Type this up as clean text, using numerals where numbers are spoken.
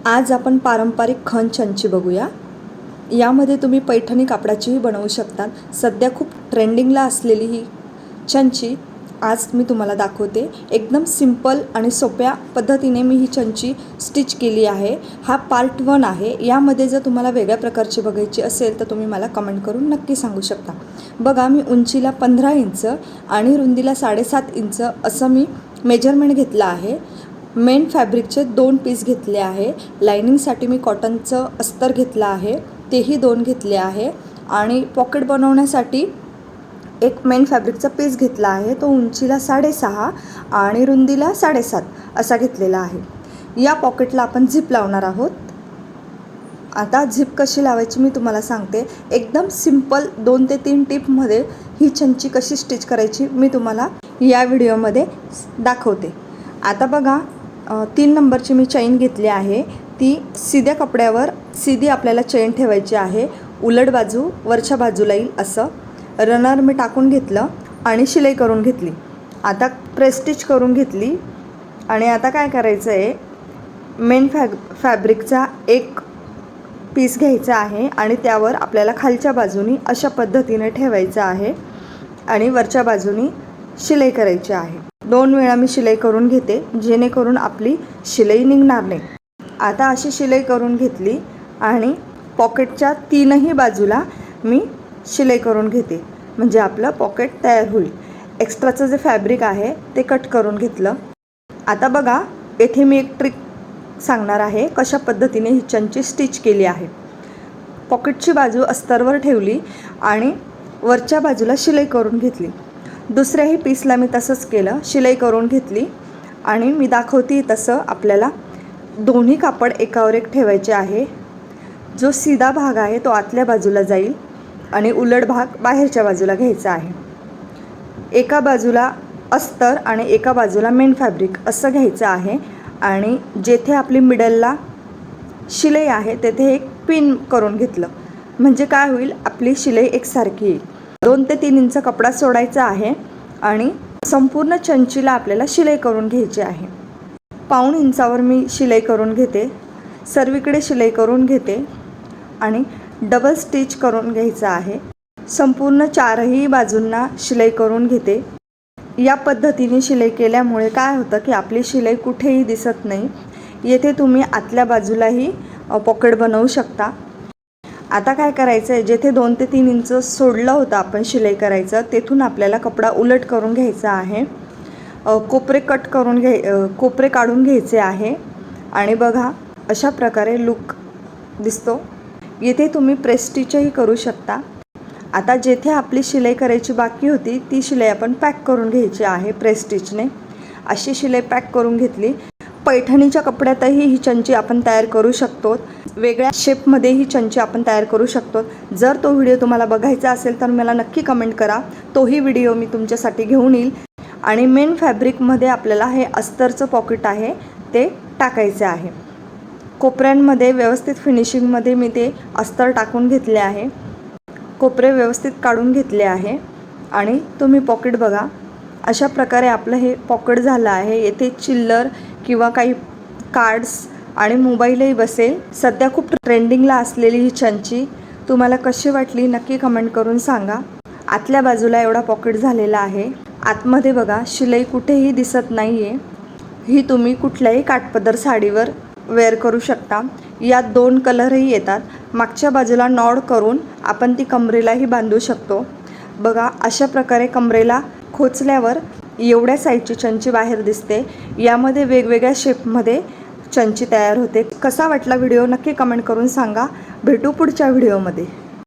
आज आपण पारंपरिक खण चंची बघूया। यामध्ये तुम्ही पैठणी कापडाचीही बनवू शकतात। सध्या खूप ट्रेंडिंगला असलेली ही चंची आज मी तुम्हाला दाखवते। एकदम सिंपल आणि सोप्या पद्धतीने मी ही चंची स्टिच केली आहे। हा पार्ट 1 आहे। यामध्ये जर तुम्हाला वेगळ्या प्रकारची बघायची असेल तर तुम्ही मला कमेंट करून नक्की सांगू शकता। बघा, मी उंचीला 15 इंच आणि रुंदीला 7.5 इंच असं मी मेजरमेंट घेतलं आहे। मेन फॅब्रिकचे 2 पीस घेतले आहे। लाइनिंगसाठी मी कॉटनचं अस्तर घेतलं आहे, तेही 2 घेतले आहे। आणि पॉकेट बनवण्यासाठी एक मेन फॅब्रिकचा पीस घेतला आहे, तो उंचीला 6.5 आणि रुंदीला 7.5 असा घेतलेला आहे। या पॉकेटला आपण झिप लावणार आहोत। आता झिप कशी लावायची मी तुम्हाला सांगते। एकदम सिंपल 2 ते 3 टिपमध्ये ही चंची कशी स्टिच करायची मी तुम्हाला या व्हिडिओमध्ये दाखवते। आता बघा, 3 नंबरची मी चैन घेतली आहे। ती सीध्या कपड्यावर सीधी आपल्याला चैन ठेवायची आहे। उलट बाजू वरच्या बाजूला येईल असं रनर मी टाकून घेतलं आणि शिलाई करून घेतली। आता प्रेस स्टिच करून घेतली। आणि आता काय करायचं आहे, मेन फॅब्रिकचा एक पीस घ्यायचा आहे आणि त्यावर आपल्याला खालच्या बाजूनी अशा पद्धतीने ठेवायचं आहे आणि वरच्या बाजूनी शिलाई करायची आहे। 2 वेळा मी शिलाई करून घेते, जेणेकरून आपली शिलाई निघणार नाही। आता अशी शिलाई करून घेतली आणि पॉकेटच्या 3ही बाजूला मी शिलाई करून घेते, म्हणजे आपलं पॉकेट तयार होईल। एक्स्ट्राचं जे फॅब्रिक आहे ते कट करून घेतलं। आता बघा, येथे मी एक ट्रिक सांगणार आहे, कशा पद्धतीने ही चंची स्टिच केली आहे। पॉकेटची बाजू अस्तरवर ठेवली आणि वरच्या बाजूला शिलाई करून घेतली। दुसऱ्याही पीसला मी तसंच केलं, शिलाई करून घेतली आणि मी दाखवते तसं आपल्याला दोन्ही कापड एकावर एक ठेवायचे आहे। जो सीधा भाग आहे तो आतल्या बाजूला जाईल आणि उलट भाग बाहेरच्या बाजूला घ्यायचा आहे। एका बाजूला अस्तर आणि एका बाजूला मेन फॅब्रिक असं घ्यायचं आहे। आणि जेथे आपली मिडलला शिलाई आहे तेथे एक पिन करून घेतलं, म्हणजे काय होईल, आपली शिलाई एकसारखी येईल। 2 ते 3 इंच कपडा सोडायचा आहे आणि संपूर्ण चंचीला आपल्याला शिलाई करून घ्यायची आहे। पाऊण इंचावर मी शिलाई करून घेते, सर्वीकडे शिलाई करून घेते आणि डबल स्टिच करून घ्यायचं आहे। संपूर्ण 4ही बाजूंना शिलाई करून घेते। या पद्धतीने शिलाई केल्यामुळे काय होतं की आपली शिलाई कुठेही दिसत नाही। येथे तुम्ही आतल्या बाजूलाही पॉकेट बनवू शकता। आता काय करायचं आहे, जेथे 2 ते 3 इंच सोडलं होतं आपण शिलाई करायचं, तेथून आपल्याला कपडा उलट करून घ्यायचा आहे। कोपरे काढून घ्यायचे आहे आणि बघा अशा प्रकारे लुक दिसतो। येथे तुम्ही प्रेस स्टिचही करू शकता। आता जेथे आपली शिलाई करायची बाकी होती ती शिलाई आपण पॅक करून घ्यायची आहे प्रेस स्टिचने। अशी शिलाई पॅक करून घेतली। पैठणीच्या कपड्यातही ही चंची आपण तयार करू शकतो। वेगळ्या शेपमध्ये ही चंची आपण तयार करू शकतो। जर तो व्हिडिओ तुम्हाला बघायचा असेल तर मला नक्की कमेंट करा, तोही व्हिडिओ मी तुमच्यासाठी घेऊन येईल। आणि मेन फॅब्रिकमध्ये आपल्याला हे अस्तरचं पॉकेट आहे ते टाकायचे आहे। कोपऱ्यांमध्ये व्यवस्थित फिनिशिंगमध्ये मी ते अस्तर टाकून घेतले आहे। कोपरे व्यवस्थित काढून घेतले आहे आणि तुम्ही पॉकेट बघा, अशा प्रकारे आपलं हे पॉकेट झालं आहे। येथे चिल्लर किंवा काही कार्ड्स आणि मोबाईलही बसेल। सध्या खूप ट्रेंडिंगला असलेली ही चंची तुम्हाला कशी वाटली नक्की कमेंट करून सांगा। आतल्या बाजूला एवढा पॉकेट झालेला आहे। आतमध्ये बघा, शिलाई कुठेही दिसत नाही आहे। ही तुम्ही कुठल्याही काठपदर साडीवर वेअर करू शकता। यात 2 कलरही येतात। मागच्या बाजूला नॉड करून आपण ती कमरेलाही बांधू शकतो। बघा, अशा प्रकारे कमरेला खोचल्यावर एवढ्या साईजची चंची बाहेर दिसते। यामध्ये वेगवेगळ्या शेपमध्ये चंची तयार होते। कसा वाटला व्हिडिओ नक्की कमेंट करून सांगा। भेटू पुढच्या व्हिडिओमध्ये।